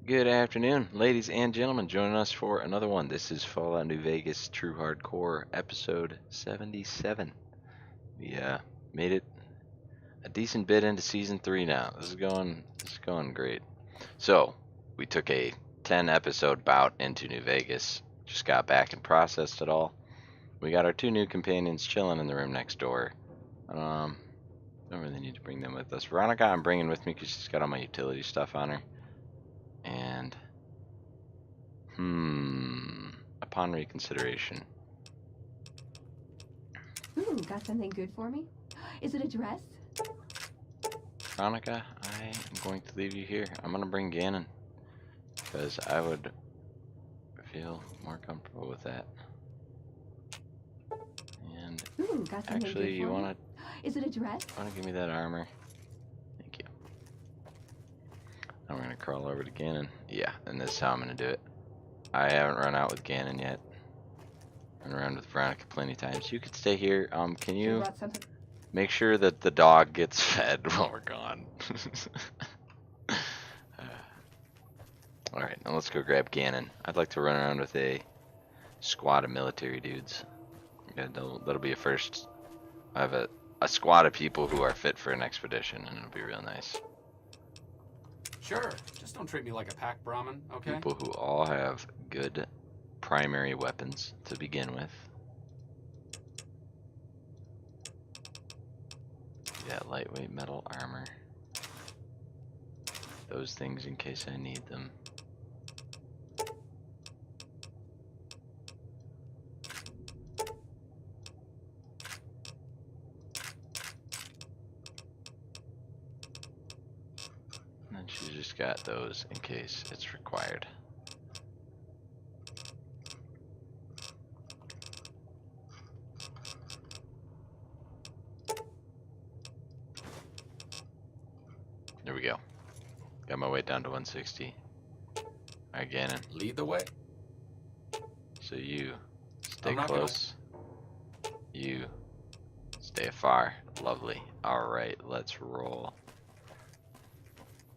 Good afternoon, ladies and gentlemen. Joining us for another one. This is Fallout New Vegas True Hardcore episode 77. We made it a decent bit into season 3 now. This is going great. So, we took a 10 episode bout into New Vegas. Just got back and processed it all. We got our two new companions chilling in the room next door. Don't really need to bring them with us. Veronica I'm bringing with me because she's got all my utility stuff on her. And upon reconsideration. Ooh, got something good for me? Is it a dress? Veronica, I am going to leave you here. I'm going to bring Gannon because I would feel more comfortable with that. And Ooh, got something actually, good you for want me? Is it a dress? to give me that armor? Thank you. Now we're going to crawl over to Gannon. Yeah, and this is how I'm going to do it. I haven't run out with Gannon yet. Run around with Veronica plenty of times. You could stay here. Can you brought something. make sure that the dog gets fed while we're gone? Alright, now let's go grab Gannon. I'd like to run around with a squad of military dudes. Yeah, that'll be a first. I have a squad of people who are fit for an expedition, and it'll be real nice. Sure, just don't treat me like a pack Brahmin, okay? People who all have good primary weapons to begin with. Yeah, lightweight metal armor. Those things in case I need them. And then she's just got those in case it's required. There we go. Got my weight down to 160. Alright, Gannon. Lead the way. So you stay I'm not close. You stay afar. Lovely. Alright, let's roll.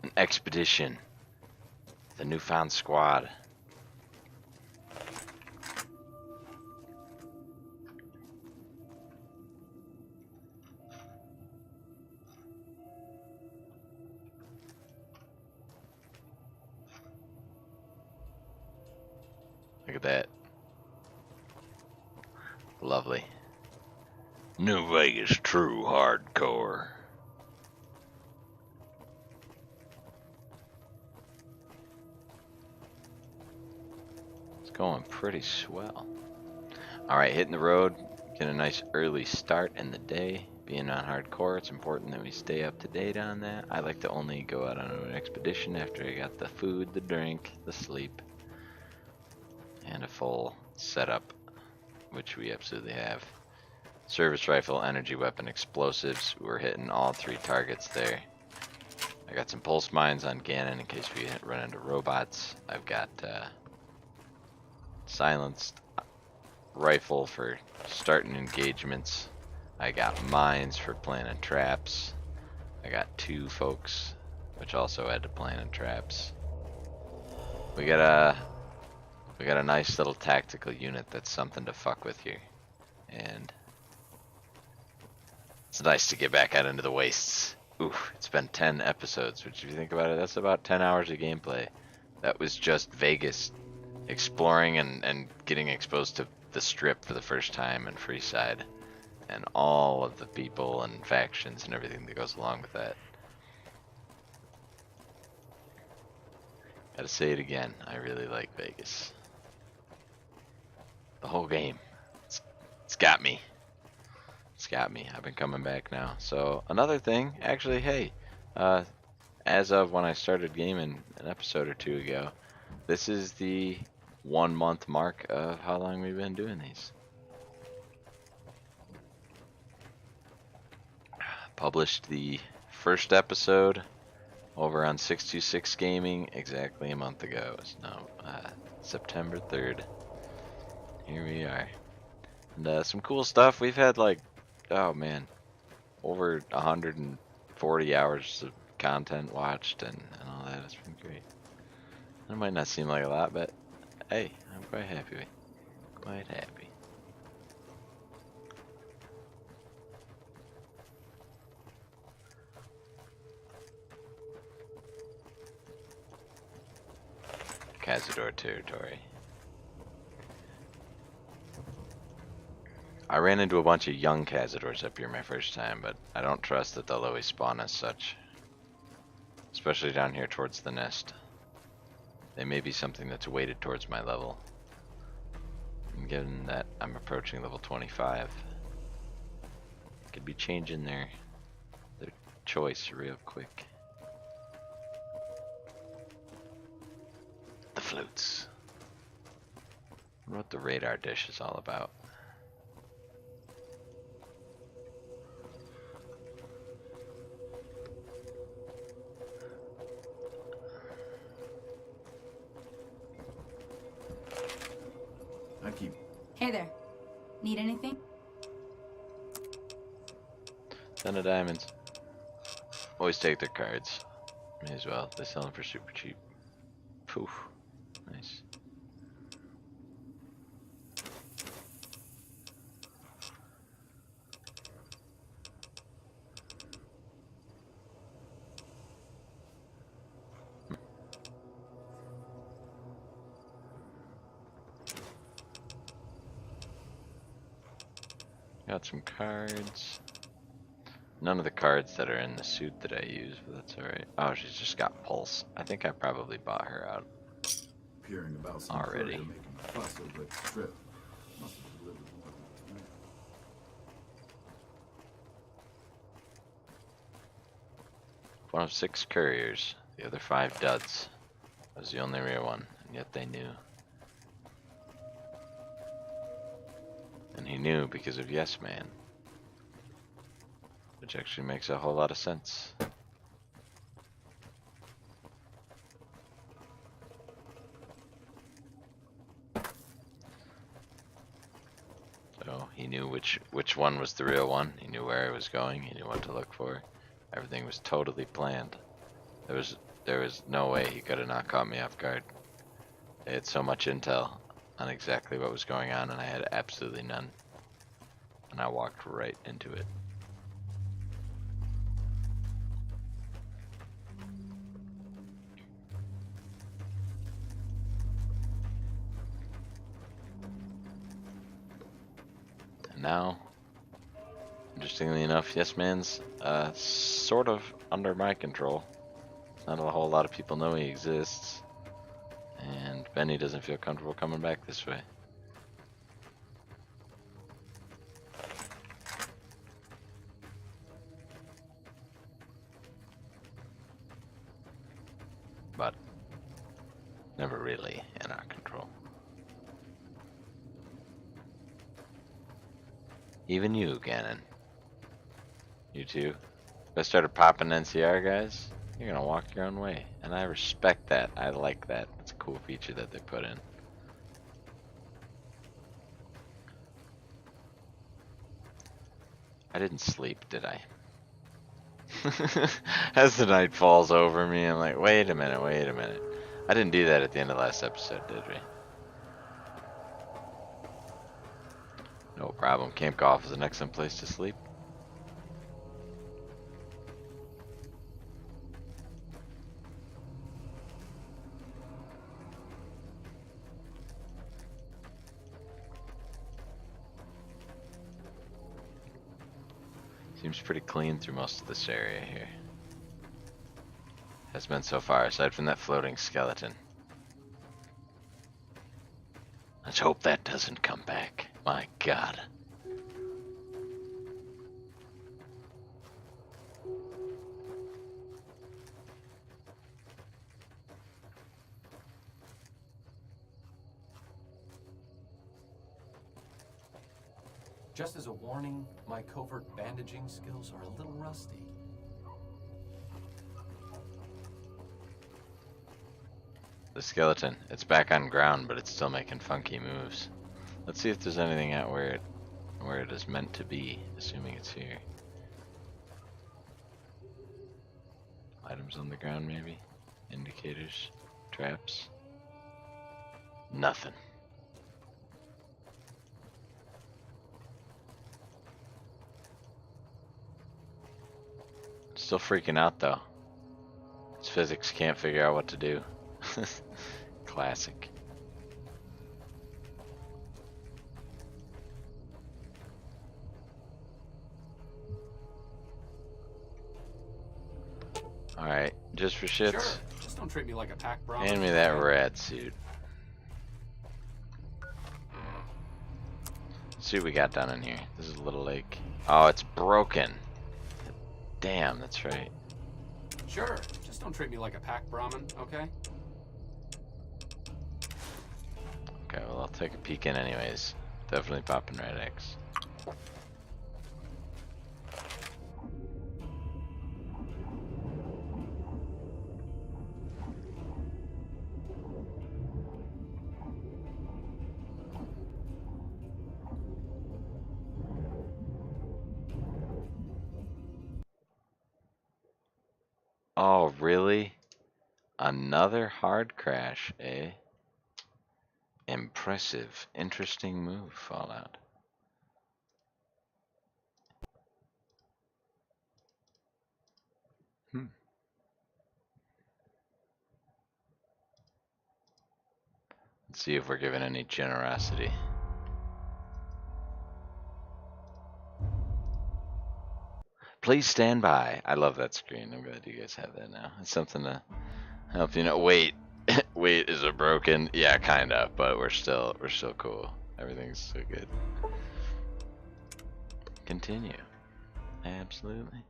An expedition. The newfound squad. Look at that. Lovely. New Vegas True Hardcore. It's going pretty swell. Alright, hitting the road. Get a nice early start in the day. Being on hardcore, it's important that we stay up to date on that. I like to only go out on an expedition after I got the food, the drink, the sleep, and a full setup, which we absolutely have. Service rifle, energy weapon, explosives. We're hitting all 3 targets there. I got some pulse mines on Gannon in case we run into robots. I've got silenced rifle for starting engagements. I got mines for planting traps. I got 2 folks, which also had to plant traps. We got a nice little tactical unit that's something to fuck with here, and it's nice to get back out into the wastes. Oof, it's been 10 episodes, which if you think about it, that's about 10 hours of gameplay. That was just Vegas, exploring and getting exposed to the Strip for the first time and Freeside, and all of the people and factions and everything that goes along with that. Gotta say it again, I really like Vegas. The whole game. It's got me. It's got me. I've been coming back now. So another thing, actually, hey, as of when I started gaming an episode or 2 ago, this is the 1 month mark of how long we've been doing these. Published the first episode over on 626 Gaming exactly a month ago. No, September 3rd. Here we are. And some cool stuff. We've had like, oh man, over 140 hours of content watched and all that. It's been great. It might not seem like a lot, but hey, I'm quite happy. Quite happy. Cazador territory. I ran into a bunch of young Cazadors up here my first time, but I don't trust that they'll always spawn as such. Especially down here towards the nest. They may be something that's weighted towards my level. And given that I'm approaching level 25, could be changing their choice real quick. The floats. I wonder what the radar dish is all about. I keep. Hey there. Need anything? Ton of diamonds. Always take their cards. May as well. They sell them for super cheap. Poof. Nice. Got some cards. None of the cards that are in the suit that I use, but that's alright. Oh, she's just got pulse. I think I probably bought her out Hearing about some already. courier making a fuss over its trip. Must have delivered more than expected. One of 6 couriers, the other 5 duds. I was the only real one, and yet they knew. And he knew because of Yes Man. Which actually makes a whole lot of sense. So he knew which one was the real one. He knew where I was going. He knew what to look for. Everything was totally planned. There was no way he could have not caught me off guard. They had so much intel on exactly what was going on, and I had absolutely none. And I walked right into it. And now, interestingly enough, Yes Man's sort of under my control. Not a whole lot of people know he exists. And Benny doesn't feel comfortable coming back this way. But never really in our control. Even you, Gannon. You too. If I started popping NCR guys, you're gonna walk your own way. And I respect that. I like that. It's a cool feature that they put in. I didn't sleep, did I? As the night falls over me, I'm like, wait a minute, wait a minute. I didn't do that at the end of last episode, did we? No problem. Camp Golf is an excellent place to sleep. Seems pretty clean through most of this area here. Has been so far, aside from that floating skeleton. Let's hope that doesn't come back. My God. Just as a warning, my covert bandaging skills are a little rusty. The skeleton. It's back on ground, but it's still making funky moves. Let's see if there's anything out where it is meant to be, assuming it's here. Items on the ground, maybe? Indicators? Traps? Nothing. Still freaking out though. His physics can't figure out what to do. Classic. Alright, just for shits. Sure. Just don't treat me like a pack Brahmin. Hand me that rat suit. See what we got down in here. This is a little lake. Oh, it's broken. Damn, that's right. Sure. Just don't treat me like a pack Brahmin, okay? Okay, well, I'll take a peek in anyways. Definitely popping red X. Oh, really? Another hard crash, eh? Impressive. Interesting move, Fallout. Let's see if we're given any generosity. Please stand by. I love that screen. I'm glad you guys have that now. It's something to help you know. Wait, wait, is it broken? Yeah, kind of, but we're still cool. Everything's so good. Continue. Absolutely.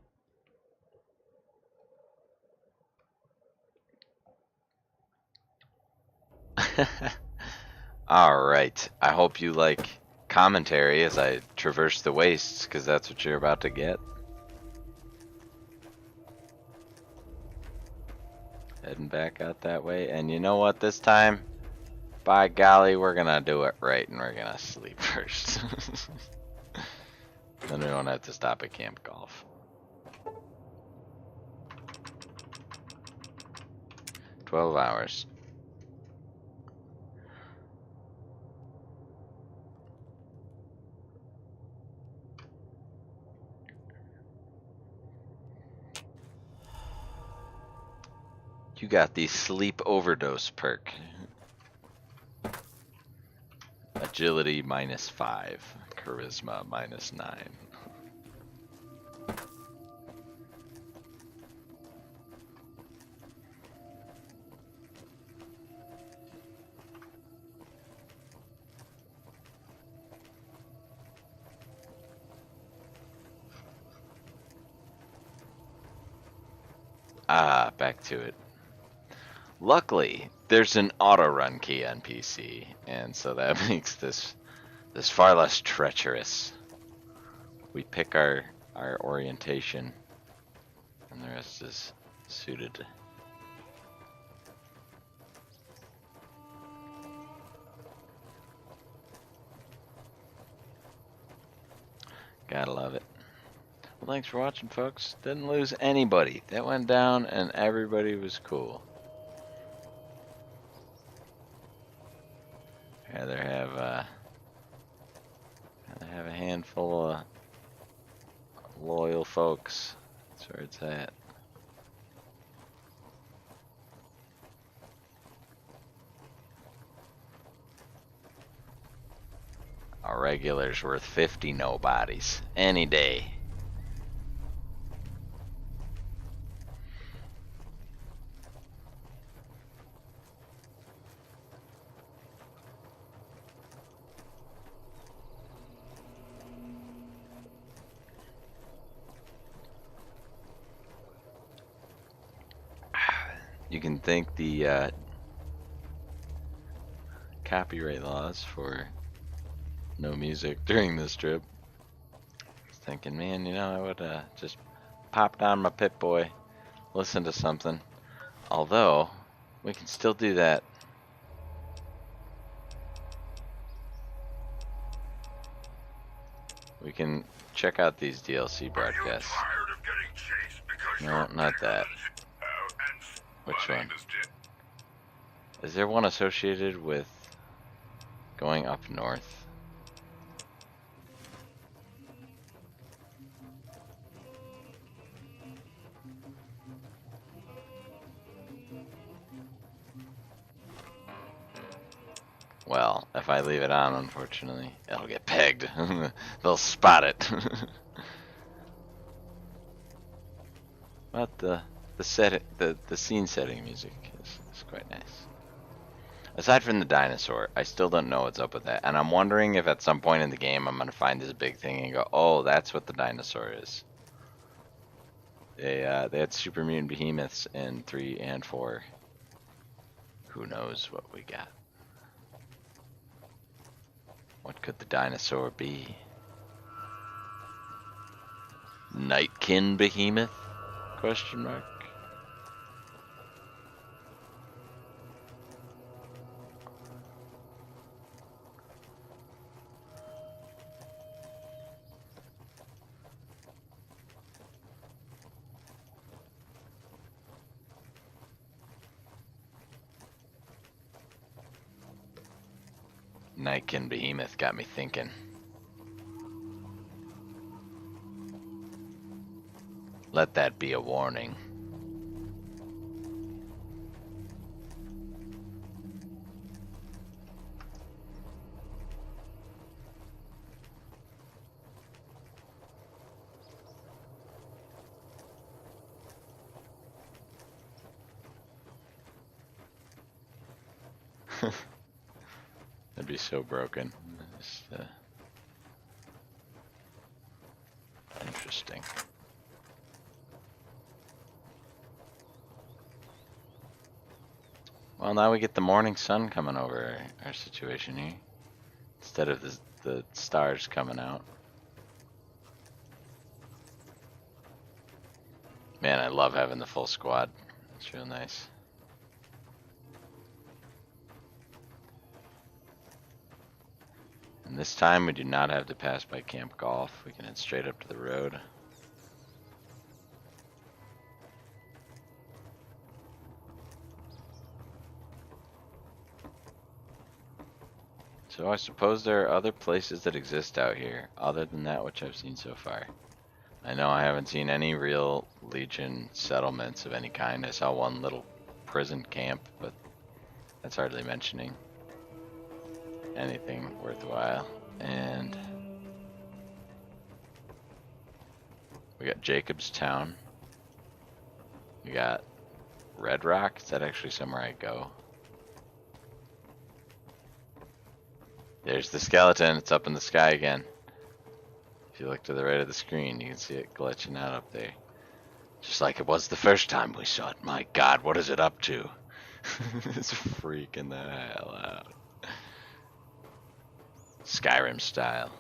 Alright, I hope you like commentary as I traverse the wastes, because that's what you're about to get. Heading back out that way, and you know what, this time, by golly, we're gonna do it right, and we're gonna sleep first. Then we don't have to stop at Camp Golf. "12 hours. You got the sleep overdose perk. Agility -5. Charisma -9. Ah, back to it. Luckily, there's an auto run key on PC, and so that makes this far less treacherous. We pick our orientation, and the rest is suited. Gotta love it. Well, thanks for watching, folks. Didn't lose anybody. That went down, and everybody was cool. Rather have a handful of loyal folks. That's where it's at. A regular's worth 50 nobodies any day. You can thank the copyright laws for no music during this trip. I was thinking, man, you know, I would just pop down my Pip-Boy, listen to something. Although, we can still do that. We can check out these DLC broadcasts. No, not that. Which one? Is there one associated with Going up north. Well, if I leave it on, unfortunately, it'll get pegged. They'll spot it. But the scene setting music is quite nice. Aside from the dinosaur, I still don't know what's up with that, and I'm wondering if at some point in the game I'm gonna find this big thing and go, oh, that's what the dinosaur is. They had super mutant behemoths in 3 and 4. Who knows what we got? What could the dinosaur be? Nightkin behemoth? Question mark. Nightkin behemoth got me thinking. Let that be a warning. That'd be so broken. Just, interesting. Well, now we get the morning sun coming over our situation here, instead of the stars coming out. Man, I love having the full squad. It's real nice. And this time we do not have to pass by Camp Golf. We can head straight up to the road. So I suppose there are other places that exist out here, other than that which I've seen so far. I know I haven't seen any real Legion settlements of any kind. I saw one little prison camp, but that's hardly mentioning anything worthwhile. And we got Jacob's Town. We got Red Rock. Is that actually somewhere I go? There's the skeleton. It's up in the sky again. If you look to the right of the screen, you can see it glitching out up there. Just like it was the first time we saw it. My God, what is it up to? It's freaking the hell out. Skyrim style.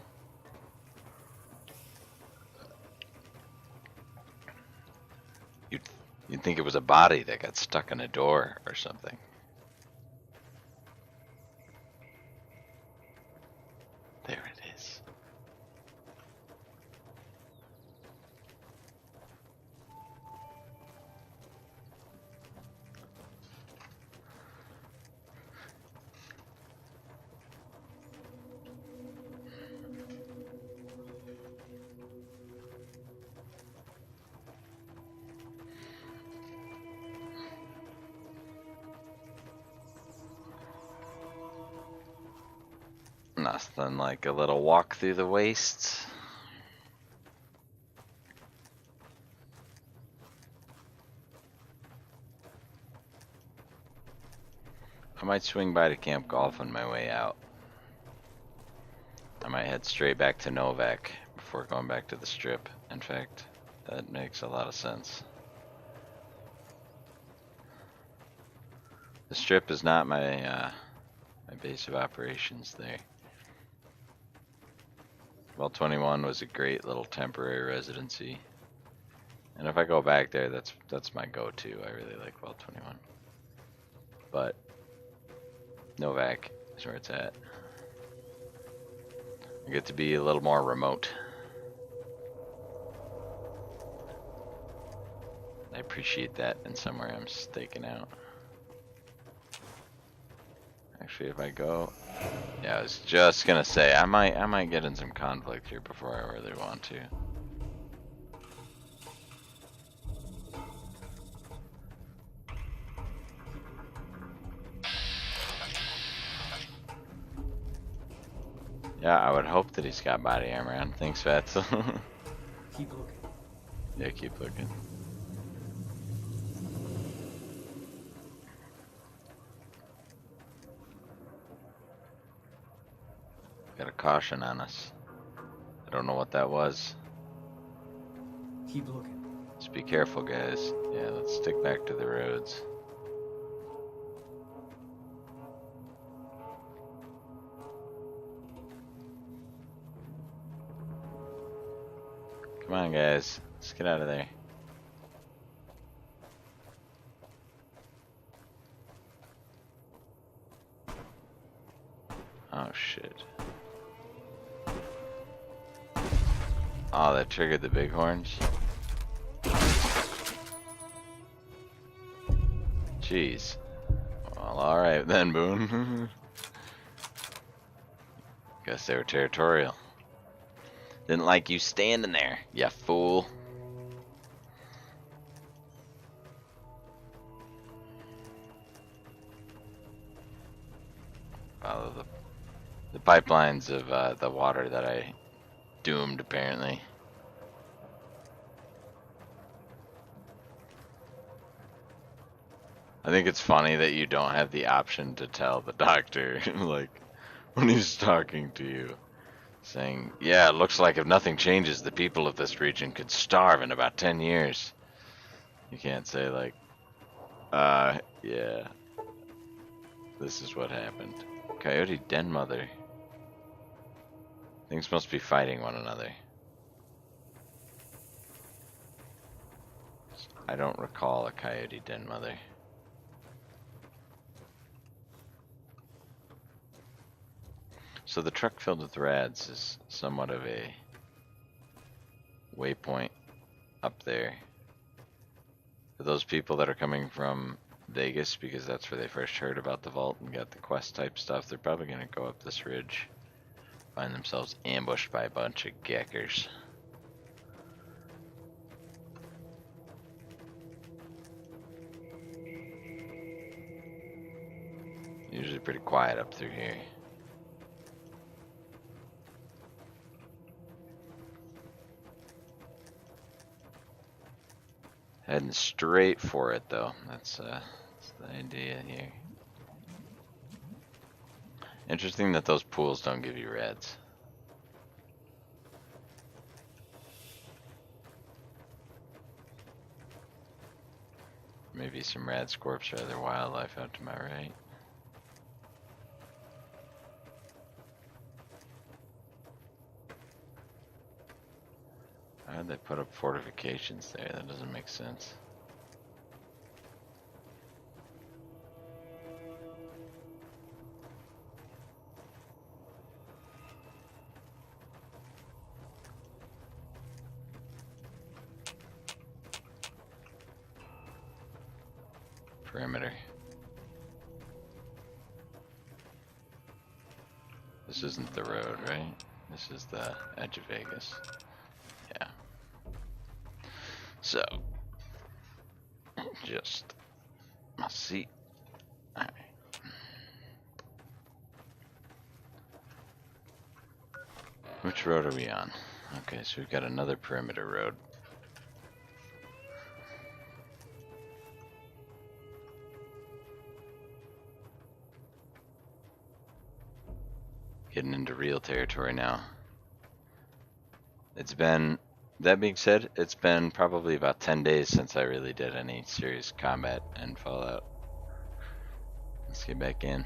You'd think it was a body that got stuck in a door or something. There it is. Nothing like a little walk through the wastes. I might swing by to Camp Golf on my way out. I might head straight back to Novak before going back to the Strip. In fact, that makes a lot of sense. The Strip is not my my base of operations there. Well, 21 was a great little temporary residency, and if I go back there, that's my go-to. I really like Well 21, but Novak is where it's at. I get to be a little more remote. I appreciate that in somewhere I'm staking out. Actually, if I go, yeah, I was just gonna say I might get in some conflict here before I really want to. Yeah, I would hope that he's got body armor on. Thanks, Vats. Keep looking. Yeah, keep looking. Got a caution on us. I don't know what that was. Keep looking. Just be careful, guys. Yeah, let's stick back to the roads. Come on, guys. Let's get out of there. Oh, shit. Oh, that triggered the bighorns? Jeez. Well, alright then, Boone. Guess they were territorial. Didn't like you standing there, ya fool. Follow the pipelines of the water that I doomed, apparently. I think it's funny that you don't have the option to tell the doctor, like, when he's talking to you, saying, yeah, it looks like if nothing changes, the people of this region could starve in about 10 years. You can't say, like, yeah, this is what happened. Coyote den mother. Things must be fighting one another. I don't recall a coyote den mother. So the truck filled with rads is somewhat of a waypoint up there. For those people that are coming from Vegas, because that's where they first heard about the vault and got the quest type stuff, they're probably going to go up this ridge, find themselves ambushed by a bunch of geckers. Usually pretty quiet up through here. Heading straight for it, though. That's the idea here. Interesting that those pools don't give you reds. Maybe some rad scorps or other wildlife out to my right. Why'd they put up fortifications there? That doesn't make sense. Perimeter. This isn't the road, right? This is the edge of Vegas. Yeah. So, just my seat. Alright. Which road are we on? Okay, so we've got another perimeter road. Getting into real territory now. It's been, that being said, it's been probably about 10 days since I really did any serious combat in Fallout. Let's get back in.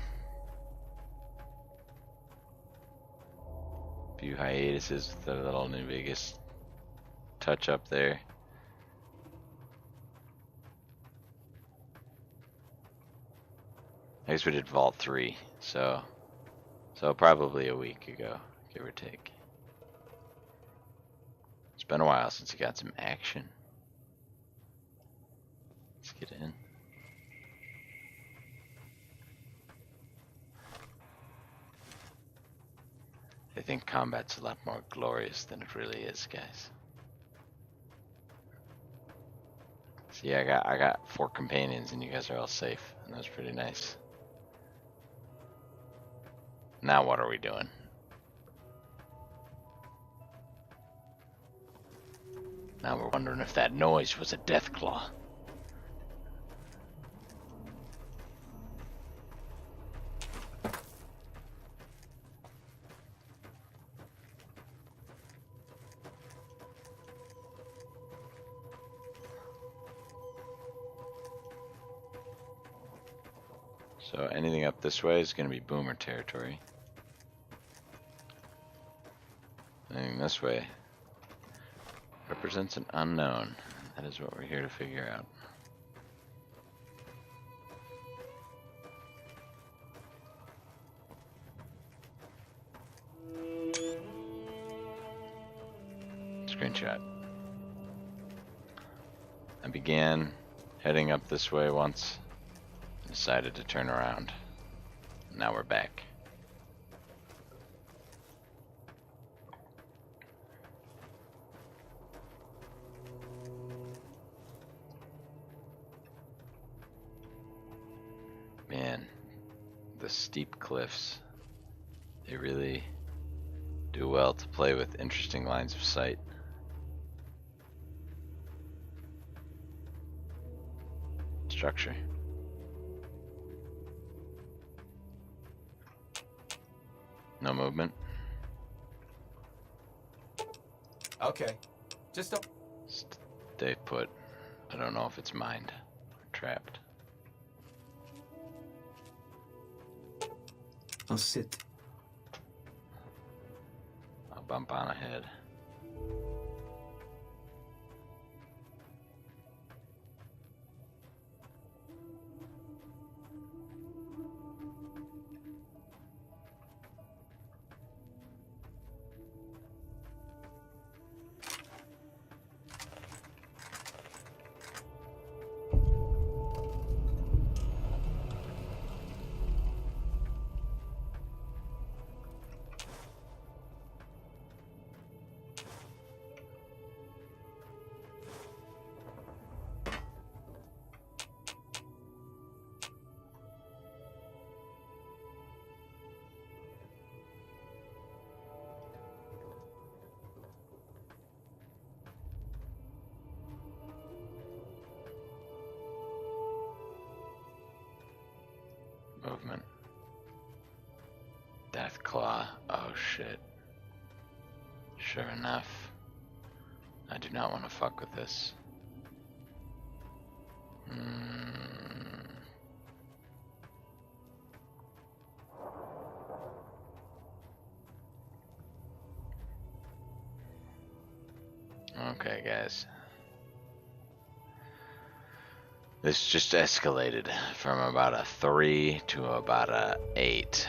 A few hiatuses with the little New Vegas touch up there. I guess we did Vault 3, so probably a week ago, give or take. It's been a while since you got some action. Let's get in. think combat's a lot more glorious than it really is, guys. See, I got 4 companions, and you guys are all safe, and that's pretty nice. Now what are we doing? Now we're wondering if that noise was a death claw. So anything up this way is going to be boomer territory. Anything this way represents an unknown. That is what we're here to figure out. Screenshot. I began heading up this way once. Decided to turn around. Now we're back. Man, the steep cliffs, they really do well to play with interesting lines of sight. Structure. No movement. Okay. Just don't. Stay put. I don't know if it's mined or trapped. I'll sit. I'll bump on ahead. Movement. Death claw. Oh shit. Sure enough. I do not want to fuck with this. Okay, guys. This just escalated from about a 3 to about a 8.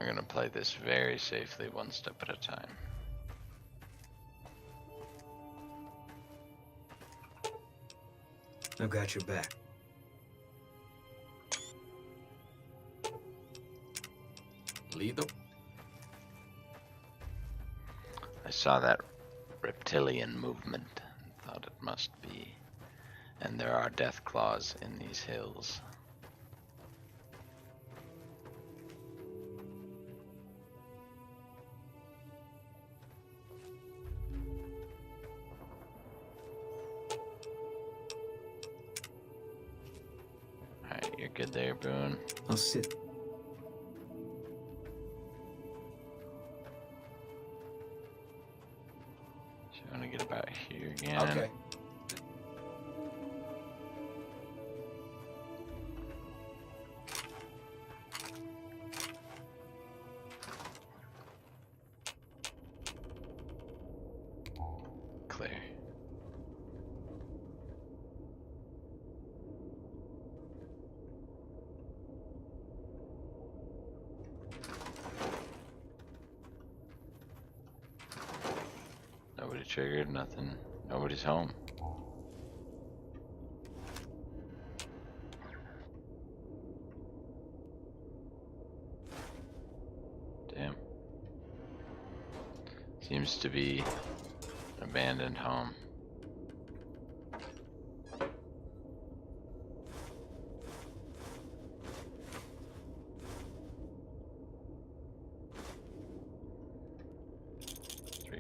We're gonna play this very safely, one step at a time. I've got your back. Lead them. I saw that reptilian movement and thought it must be. And there are death claws in these hills. Alright, you're good there, Boone. I'll sit. So you want to get about here again. Okay. Clear. Nobody triggered, nothing. Nobody's home. Seems to be an abandoned home.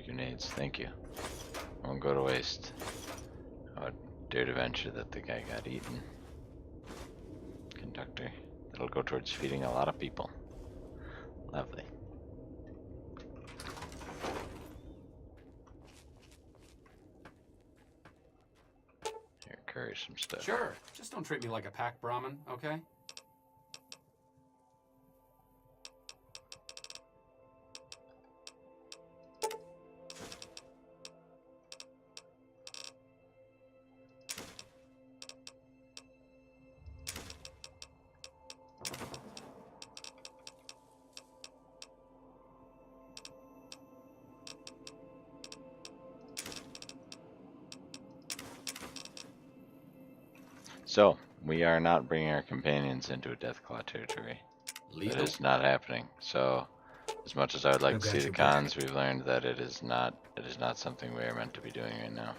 Grenades, thank you. Won't go to waste. I would dare to venture that the guy got eaten. Conductor. That'll go towards feeding a lot of people. Lovely. Here, curry some stuff. Sure, just don't treat me like a pack Brahmin, okay? So, we are not bringing our companions into a Deathclaw territory. That is not happening. So, as much as I would like to see the cons, we've learned that it is not something we are meant to be doing right now.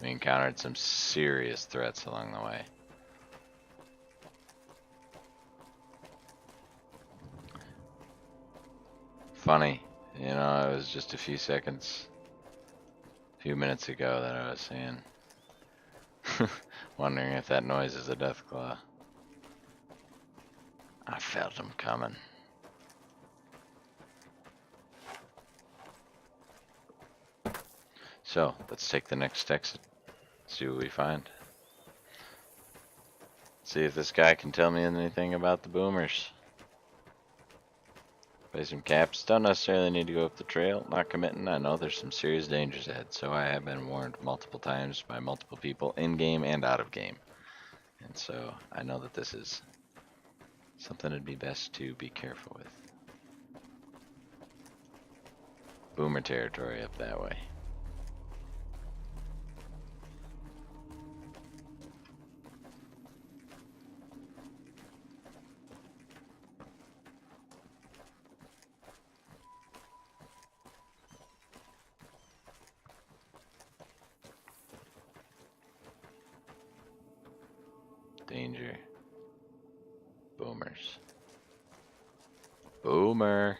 We encountered some serious threats along the way. Funny, you know, it was just a few minutes ago that I was saying, wondering if that noise is a Deathclaw. I felt him coming. So, let's take the next exit, see what we find. See if this guy can tell me anything about the boomers. Play some caps. Don't necessarily need to go up the trail. Not committing. I know there's some serious dangers ahead, so I have been warned multiple times by multiple people in game and out of game. And so I know that this is something it'd be best to be careful with. Boomer territory up that way. Danger. Boomers. Boomer.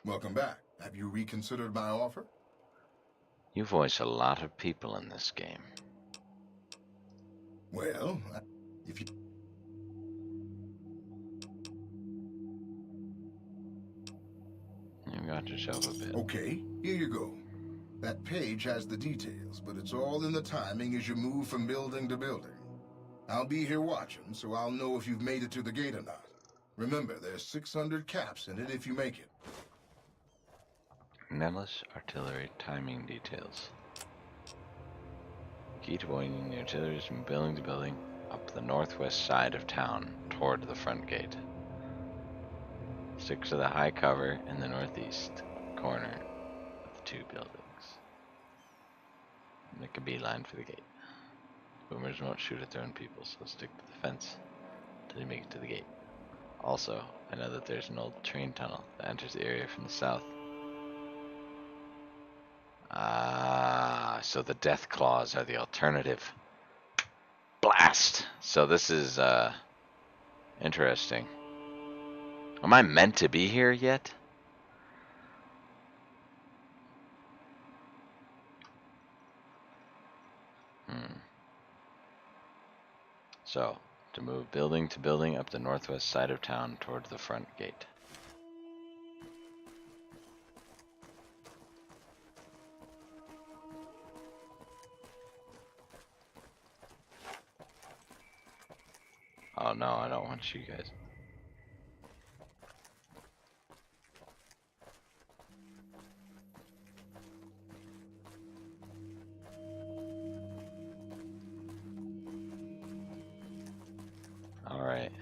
Welcome back. Have you reconsidered my offer? You voice a lot of people in this game. Well, if you... You got yourself a bit. Okay, here you go. That page has the details, but it's all in the timing as you move from building to building. I'll be here watching, so I'll know if you've made it to the gate or not. Remember, there's 600 caps in it if you make it. Nebulous artillery timing details. Key to pointing the artillery is from building to building up the northwest side of town toward the front gate. Stick to the high cover in the northeast corner of the two buildings. Make a beeline for the gate. Boomers won't shoot at their own people, so stick to the fence until you make it to the gate. Also, I know that there's an old train tunnel that enters the area from the south. Ah, so the death claws are the alternative. Blast! So this is, interesting. Am I meant to be here yet? So, to move building to building up the northwest side of town toward the front gate. Oh no, I don't want you guys. Alright.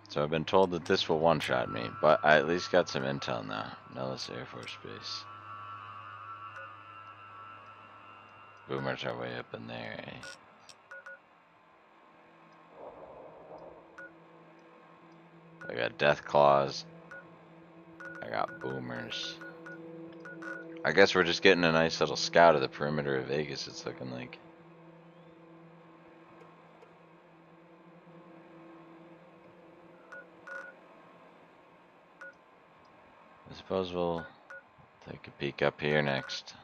So I've been told that this will one-shot me, but I at least got some intel now. Nellis Air Force Base. Boomers are way up in there, eh? I got death claws. I got boomers. I guess we're just getting a nice little scout of the perimeter of Vegas, it's looking like. I suppose we'll take a peek up here next.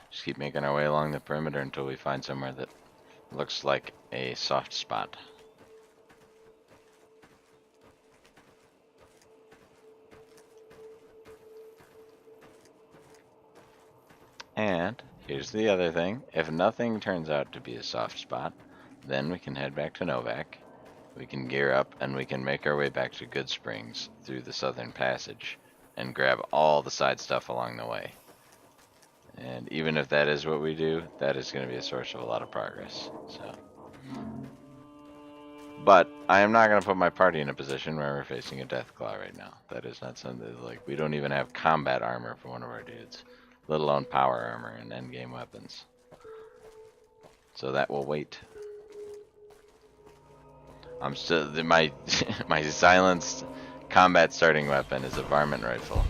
Just keep making our way along the perimeter until we find somewhere that looks like a soft spot. And here's the other thing. If nothing turns out to be a soft spot, then we can head back to Novak. We can gear up and we can make our way back to Good Springs through the Southern Passage and grab all the side stuff along the way. And even if that is what we do, that is going to be a source of a lot of progress. So, but I am not going to put my party in a position where we're facing a Deathclaw right now. That is not something, like, we don't even have combat armor for one of our dudes, let alone power armor and endgame weapons. So that will wait. I'm still, my silenced combat starting weapon is a varmint rifle.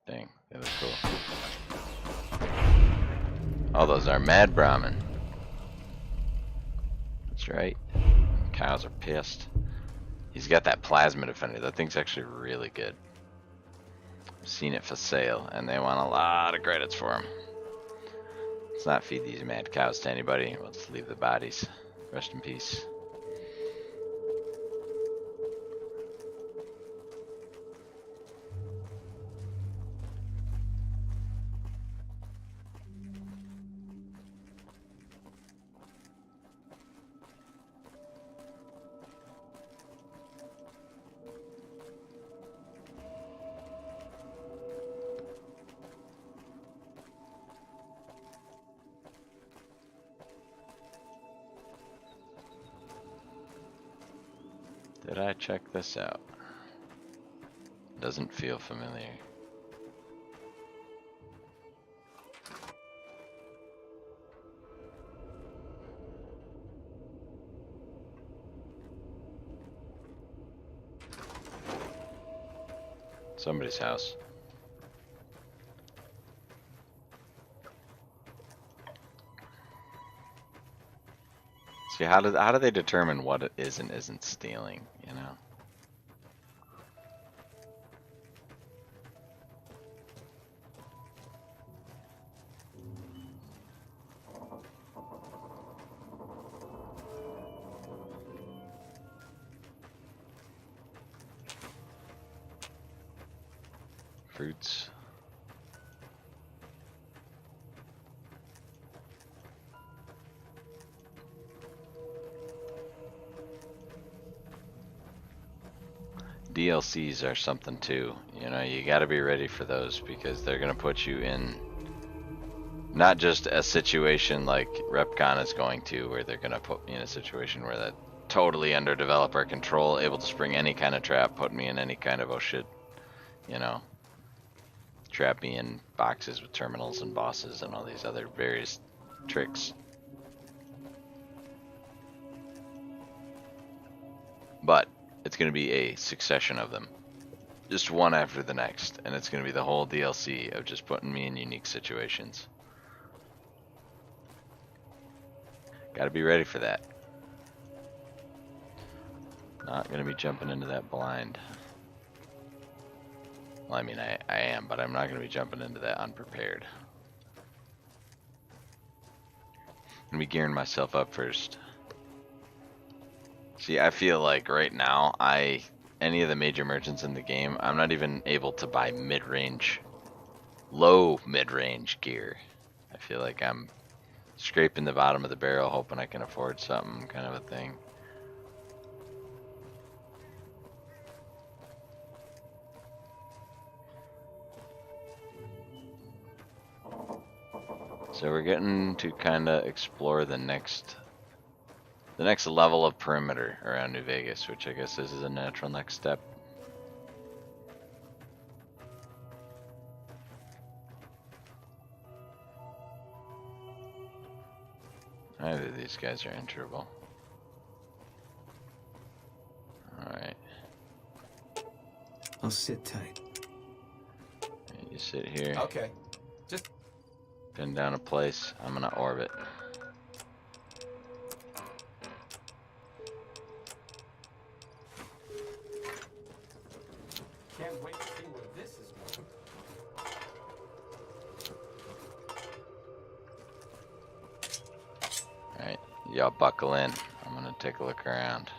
Dang, that was cool. Oh, those are Mad Brahmin. That's right. Cows are pissed. He's got that plasma defender. That thing's actually really good. I've seen it for sale, and they want a lot of credits for him. Let's not feed these mad cows to anybody. Let's leave the bodies. Rest in peace. Did I check this out? Doesn't feel familiar. Somebody's house. See, how do they determine what it is and isn't stealing, you know? Fruits. DLCs are something too, you know, you gotta be ready for those because they're gonna put you in not just a situation like Recon is going to, where they're gonna put me in a situation where that totally under developer control, able to spring any kind of trap, put me in any kind of oh shit, you know, trap me in boxes with terminals and bosses and all these other various tricks. But it's going to be a succession of them, just one after the next, and it's going to be the whole DLC of just putting me in unique situations. Got to be ready for that. Not going to be jumping into that blind. Well, I mean, I am, but I'm not going to be jumping into that unprepared. I'm going to be gearing myself up first. See, I feel like right now, any of the major merchants in the game, I'm not even able to buy mid-range, low mid-range gear. I feel like I'm scraping the bottom of the barrel, hoping I can afford something, kind of a thing. So we're getting to kind of explore the next level of perimeter around New Vegas, which I guess this is a natural next step. Either of these guys are enterable. Alright. I'll sit tight. You sit here. Okay. Just Pin down a place. I'm gonna orbit. can't wait to see where this is going. Alright, y'all buckle in. I'm gonna take a look around.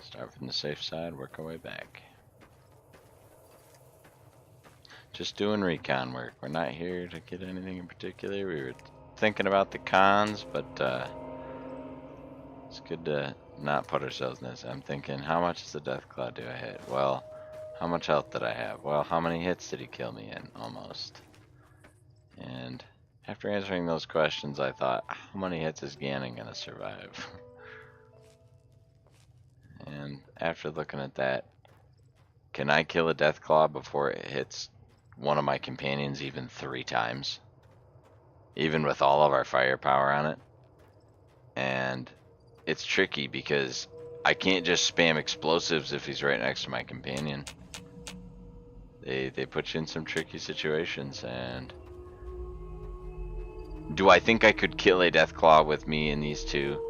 Start from the safe side, work our way back. Just doing recon work. We're not here to get anything in particular. We were thinking about the cons, but it's good to not put ourselves in this. I'm thinking, how much does the death cloud do I hit? Well, how much health did I have? Well, how many hits did he kill me in? Almost. And after answering those questions, I thought, how many hits is Gannon gonna survive? And after looking at that, can I kill a death claw before it hits one of my companions even 3 times? Even with all of our firepower on it? And it's tricky because I can't just spam explosives if he's right next to my companion. They put you in some tricky situations. And do I think I could kill a deathclaw with me in these two?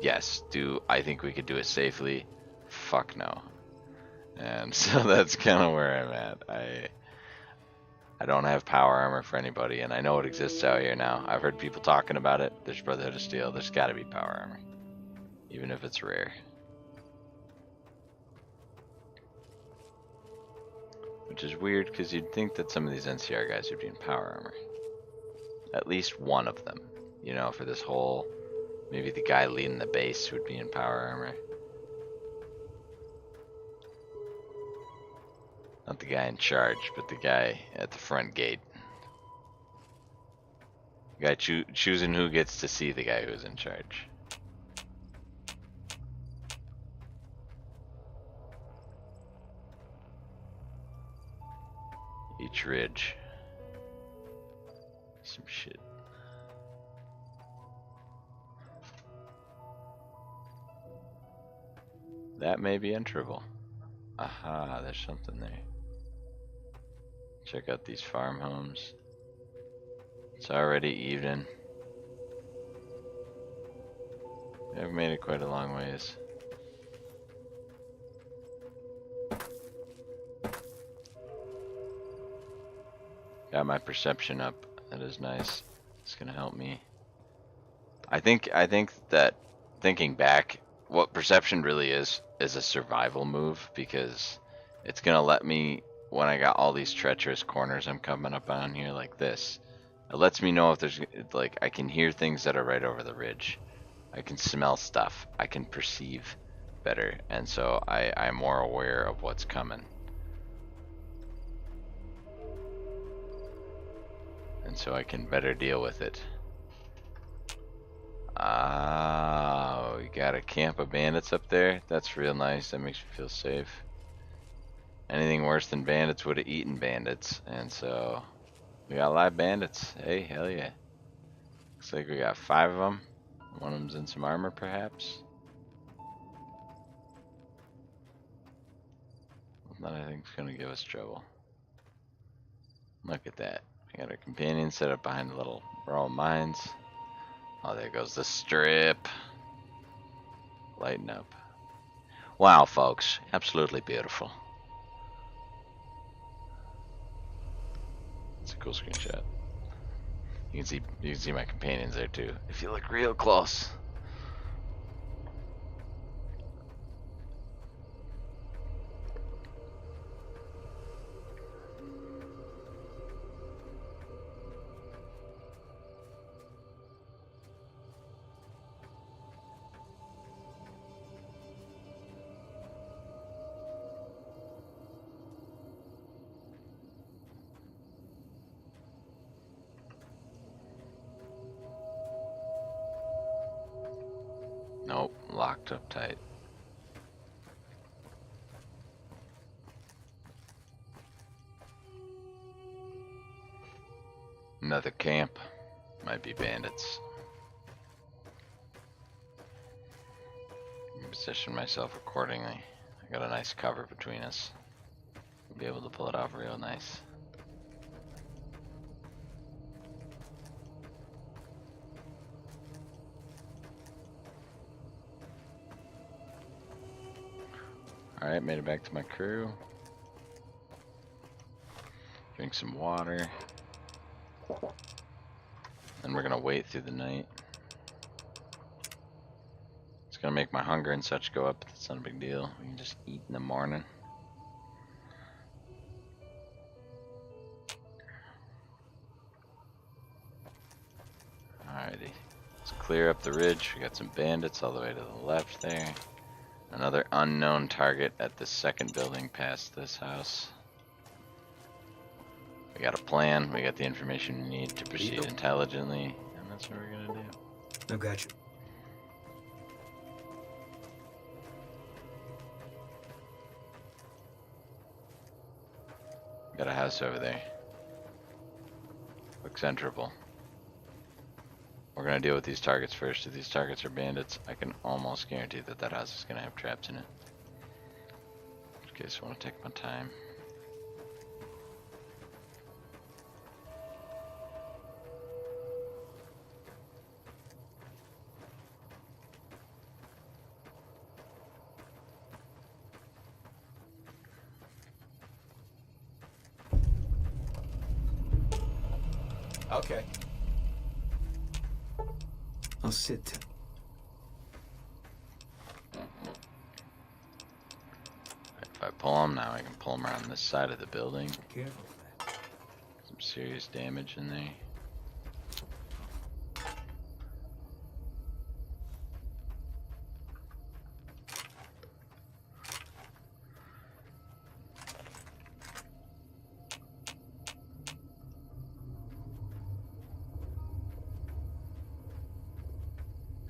Yes. Do I think we could do it safely? Fuck no. And so that's kind of where I'm at. I don't have power armor for anybody, and I know it exists out here now. I've heard people talking about it. There's Brotherhood of Steel. There's got to be power armor, even if it's rare. Which is weird, because you'd think that some of these NCR guys would be in power armor. At least one of them. You know, for this whole... Maybe the guy leading the base would be in power armor. Not the guy in charge, but the guy at the front gate. The guy choosing who gets to see the guy who's in charge. Each ridge. Some shit. That may be enterable. Aha, there's something there. Check out these farm homes. It's already evening. I've made it quite a long ways. Got my perception up. That is nice. It's gonna help me. I think that thinking back, what perception really is a survival move, because it's gonna let me, when I got all these treacherous corners I'm coming up on here like this, it lets me know if there's, like, I can hear things that are right over the ridge. I can smell stuff. I can perceive better, and so I'm more aware of what's coming. And so I can better deal with it. Ah, we got a camp of bandits up there. That's real nice. That makes me feel safe. Anything worse than bandits would have eaten bandits. And so we got live bandits. Hey, hell yeah. Looks like we got 5 of them. One of them's in some armor, perhaps. That I think is going to give us trouble. Look at that. We got our companion set up behind the little raw mines. Oh, there goes the strip. Lighten up. Wow, folks. Absolutely beautiful. It's a cool screenshot. You can see my companions there too. If you look real close. locked up tight. Another camp. Might be bandits. Position myself accordingly. I got a nice cover between us. We'll be able to pull it off real nice. Alright, made it back to my crew. Drink some water. Then we're gonna wait through the night. It's gonna make my hunger and such go up, but that's not a big deal. We can just eat in the morning. Alrighty. Let's clear up the ridge. We got some bandits all the way to the left there. Another unknown target at the second building past this house. We got a plan. We got the information we need to proceed intelligently. And that's what we're gonna do. I got you. Got a house over there. Looks centrable. We're gonna deal with these targets first. If these targets are bandits, I can almost guarantee that that house is gonna have traps in it. In case I want to take my time. Okay. I'll sit. If I pull them now, I can pull them around this side of the building. Careful. Some serious damage in there.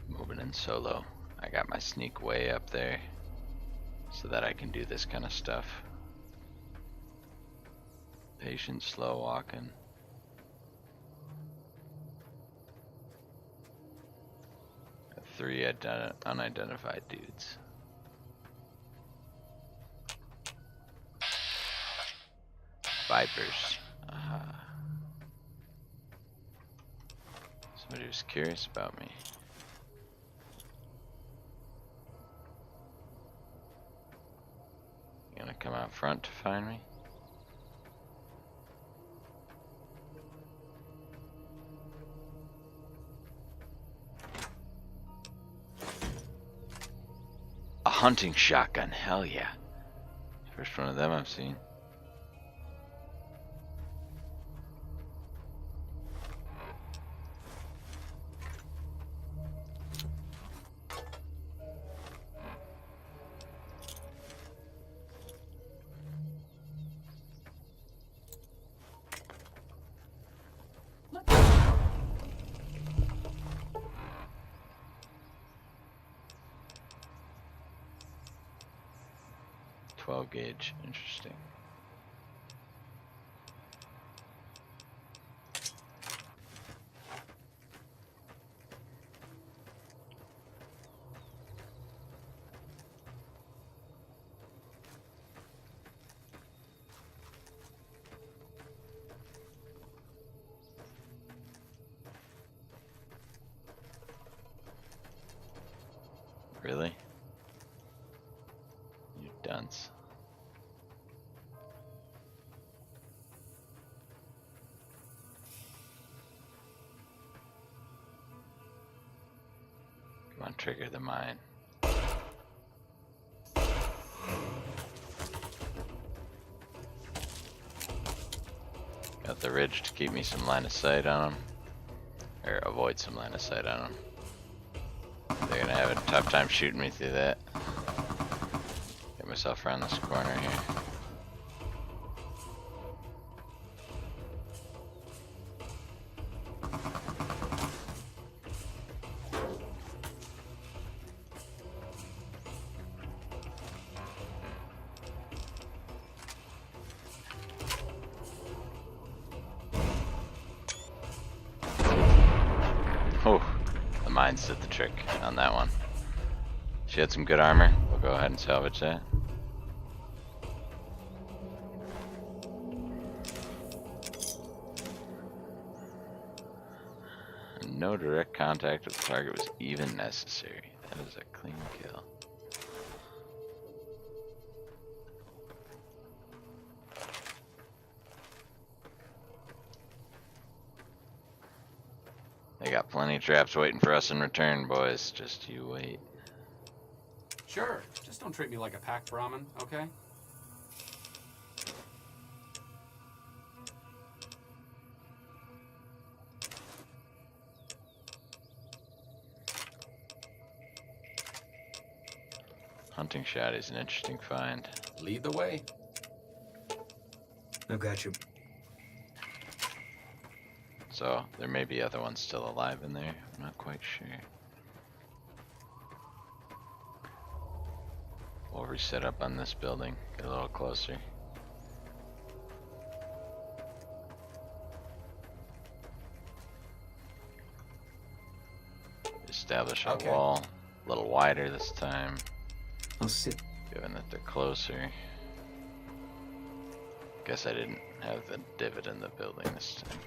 Moving in solo. I got my sneak way up there so that I can do this kind of stuff. Patient, slow walking. Got 3 unidentified dudes. Vipers. Somebody was curious about me. You gonna come out front to find me? A hunting shotgun, hell yeah. First one of them I've seen. Look. 12 gauge, interesting. Really? You dunce. Come on, trigger the mine. Got the ridge to keep me some line of sight on them. Or avoid some line of sight on them. They're gonna have a tough time shooting me through that. Get myself around this corner here. Oh, the mines did the trick on that one. She had some good armor. We'll go ahead and salvage that. And no direct contact with the target was even necessary. That is a clean kill. They got plenty of traps waiting for us in return, boys. Just you wait. Sure, just don't treat me like a packed Brahmin, okay? Hunting shot is an interesting find. Lead the way. I got you. So, there may be other ones still alive in there. I'm not quite sure. We'll reset up on this building. Get a little closer. Establish a wall. A little wider this time. I'll sit. Given that they're closer. Guess I didn't have the divot in the building this time.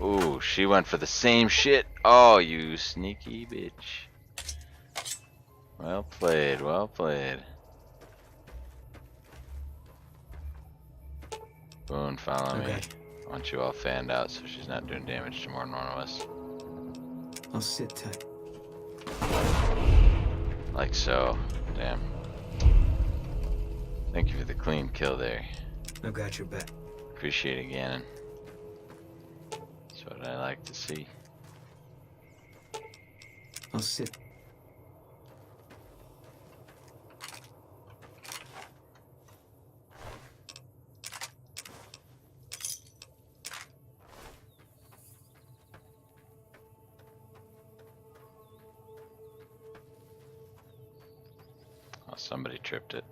Ooh, she went for the same shit. Oh, you sneaky bitch. Well played, well played. Boone, follow me. I want you all fanned out so she's not doing damage to more than one of us. I'll sit tight. Like so. Damn. Thank you for the clean kill there. I got your back. Appreciate it, Gannon. That's what I like to see. I'll sit. Oh, somebody tripped it.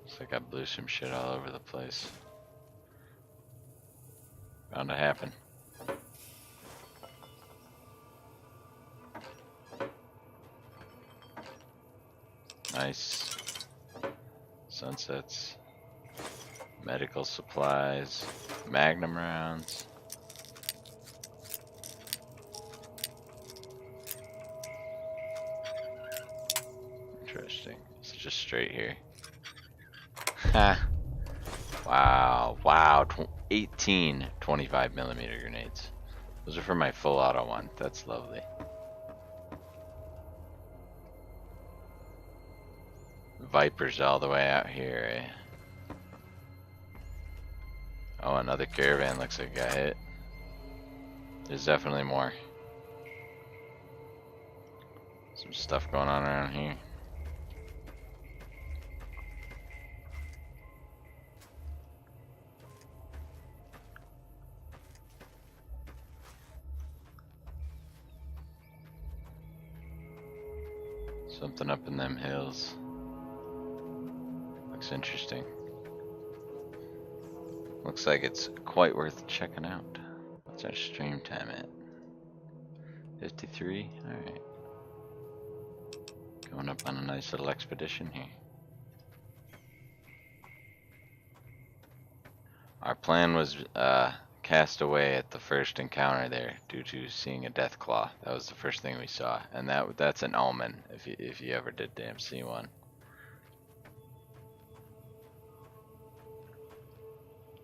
Looks like I blew some shit all over the place. Bound to happen. Nice. Sunsets. Medical supplies. Magnum rounds. Interesting. It's just straight here. Ha. Wow. Wow. 18 25mm grenades. Those are for my full auto one. That's lovely. Vipers all the way out here, eh? Oh, another caravan looks like it got hit. There's definitely more. Some stuff going on around here. Something up in them hills. Looks interesting. Looks like it's quite worth checking out. What's our stream time at? 53? Alright. Going up on a nice little expedition here. Our plan was cast away at the first encounter there due to seeing a death claw. That was the first thing we saw, and that's an omen if you ever did damn see one.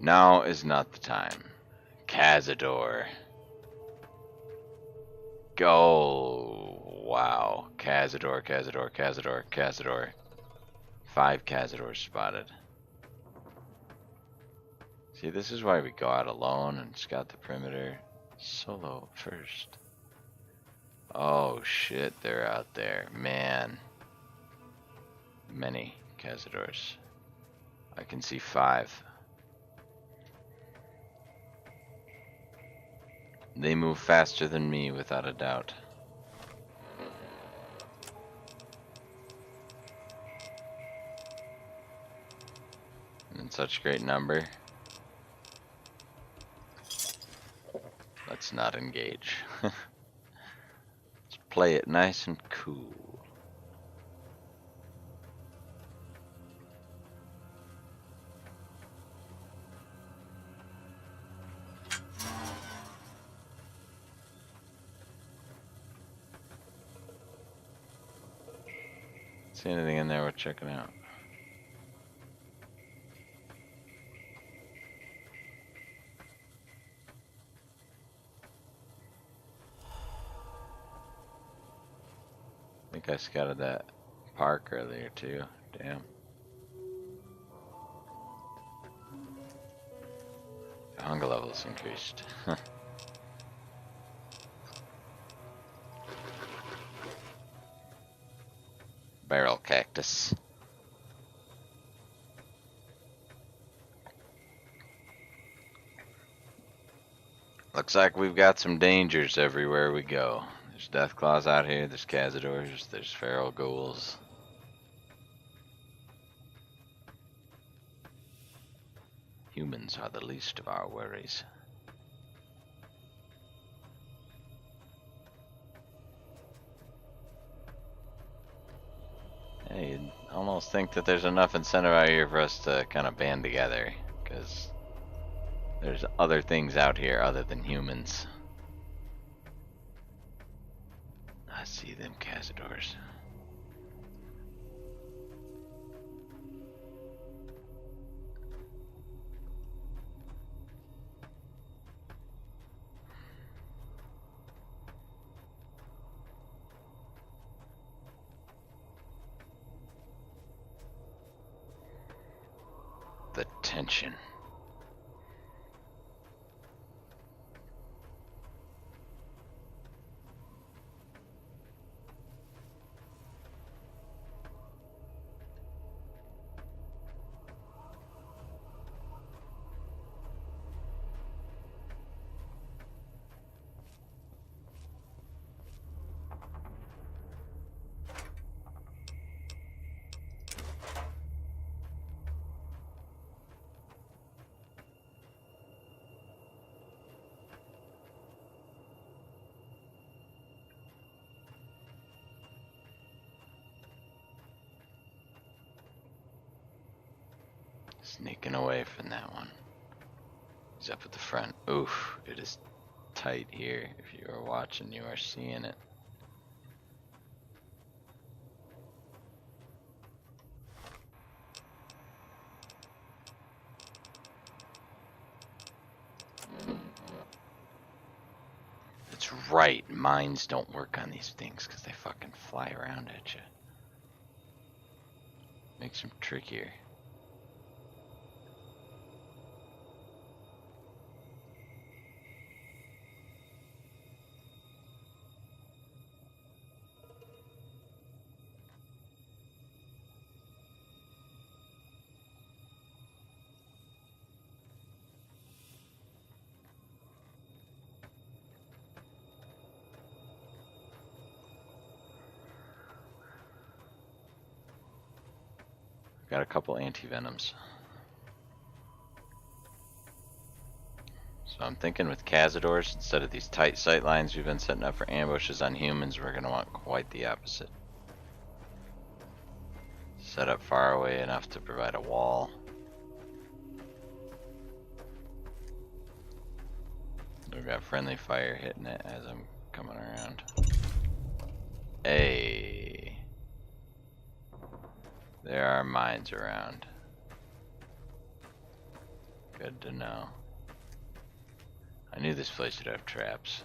Now is not the time. Cazador. Go. Wow. Cazador, Cazador, Cazador, Cazador. 5 Cazadors spotted. See, this is why we go out alone and scout the perimeter solo first. Oh shit, they're out there. Man. Many Cazadors. I can see 5. They move faster than me, without a doubt. in such great number. Let's not engage. Let's play it nice and cool. See anything in there worth checking out? I think I scouted that park earlier too. Damn. The hunger levels increased. Barrel cactus. Looks like we've got some dangers everywhere we go. There's deathclaws out here, there's cazadors, there's feral ghouls. Humans are the least of our worries. Hey, you'd almost think that there's enough incentive out here for us to kind of band together, because there's other things out here other than humans. I see them cazadors. The tension. Sneaking away from that one. He's up at the front. Oof, it is tight here. If you are watching, you are seeing it. That's right, mines don't work on these things because they fucking fly around at you. Makes them trickier. Got a couple anti-venoms. So I'm thinking with cazadors, instead of these tight sight lines we've been setting up for ambushes on humans, we're going to want quite the opposite. Set up far away enough to provide a wall. We've got friendly fire hitting it as I'm coming around. Hey. There are mines around. Good to know. I knew this place would have traps.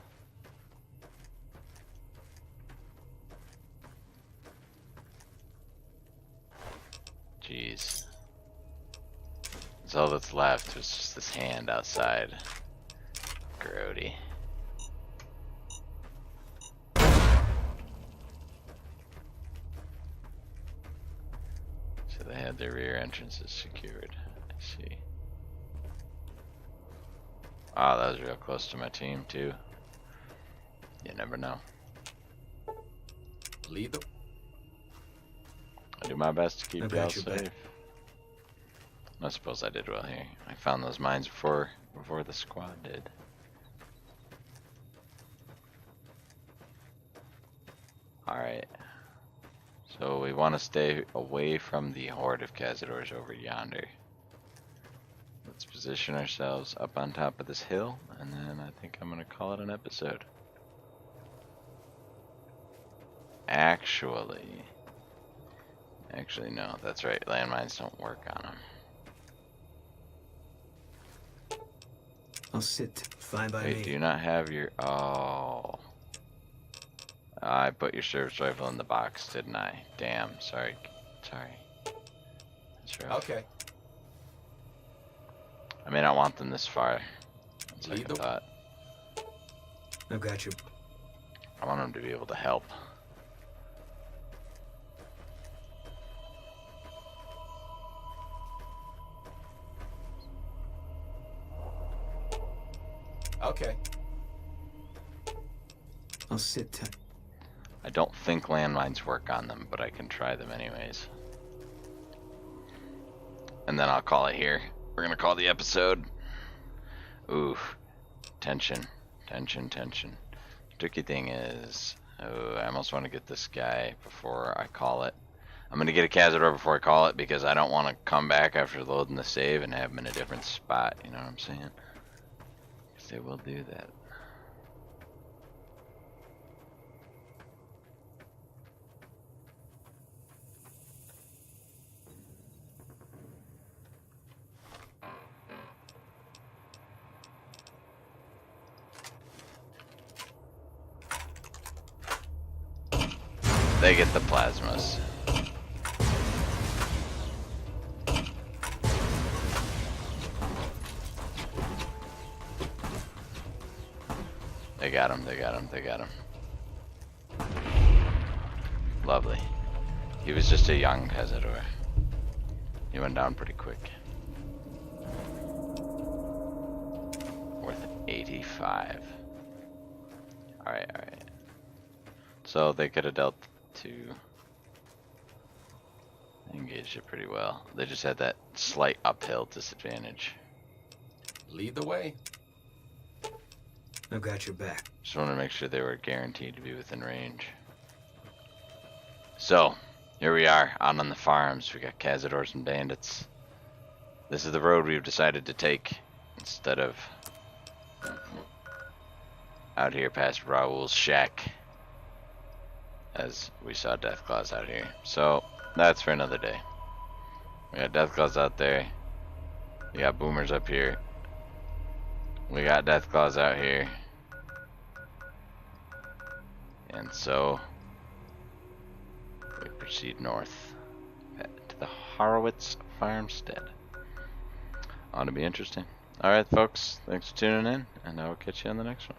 Jeez. That's all that's left was just this hand outside. Grody. So they had their rear entrances secured. I see. Ah, that was real close to my team too. You never know. Lead them. I do my best to keep I y'all got your back. safe. I suppose I did well here. I found those mines before the squad did. Alright. So we want to stay away from the horde of cazadors over yonder. Let's position ourselves up on top of this hill, and then I think I'm going to call it an episode. Actually no, that's right, landmines don't work on them. I'll sit. Fine by Wait, me. do you not have your... Oh. I put your service rifle in the box, didn't I? Damn, sorry. That's rough. Okay. I may not want them this far. That's Lead like a the- thought. I've got you. I want them to be able to help. Okay. I'll sit tight. I don't think landmines work on them, but I can try them anyways. And then I'll call it here. We're gonna call the episode. Ooh, tension. Tricky thing is, I almost want to get this guy before I call it. I'm gonna get a cazador before I call it because I don't want to come back after loading the save and have him in a different spot. You know what I'm saying? Because they will do that. They get the plasmas. They got him. Lovely. He was just a young cazador. He went down pretty quick. Worth 85. Alright. So they could have dealt to engage it pretty well. They just had that slight uphill disadvantage. Lead the way. I've got your back. Just wanted to make sure they were guaranteed to be within range. So, here we are, out on the farms. We got cazadors and bandits. This is the road we've decided to take instead of out here past Raoul's shack, as we saw Deathclaws out here. So, that's for another day. We got Deathclaws out there. We got boomers up here. We got Deathclaws out here. And so, we proceed north to the Horowitz Farmstead. Ought to be interesting. Alright folks, thanks for tuning in, and I will catch you on the next one.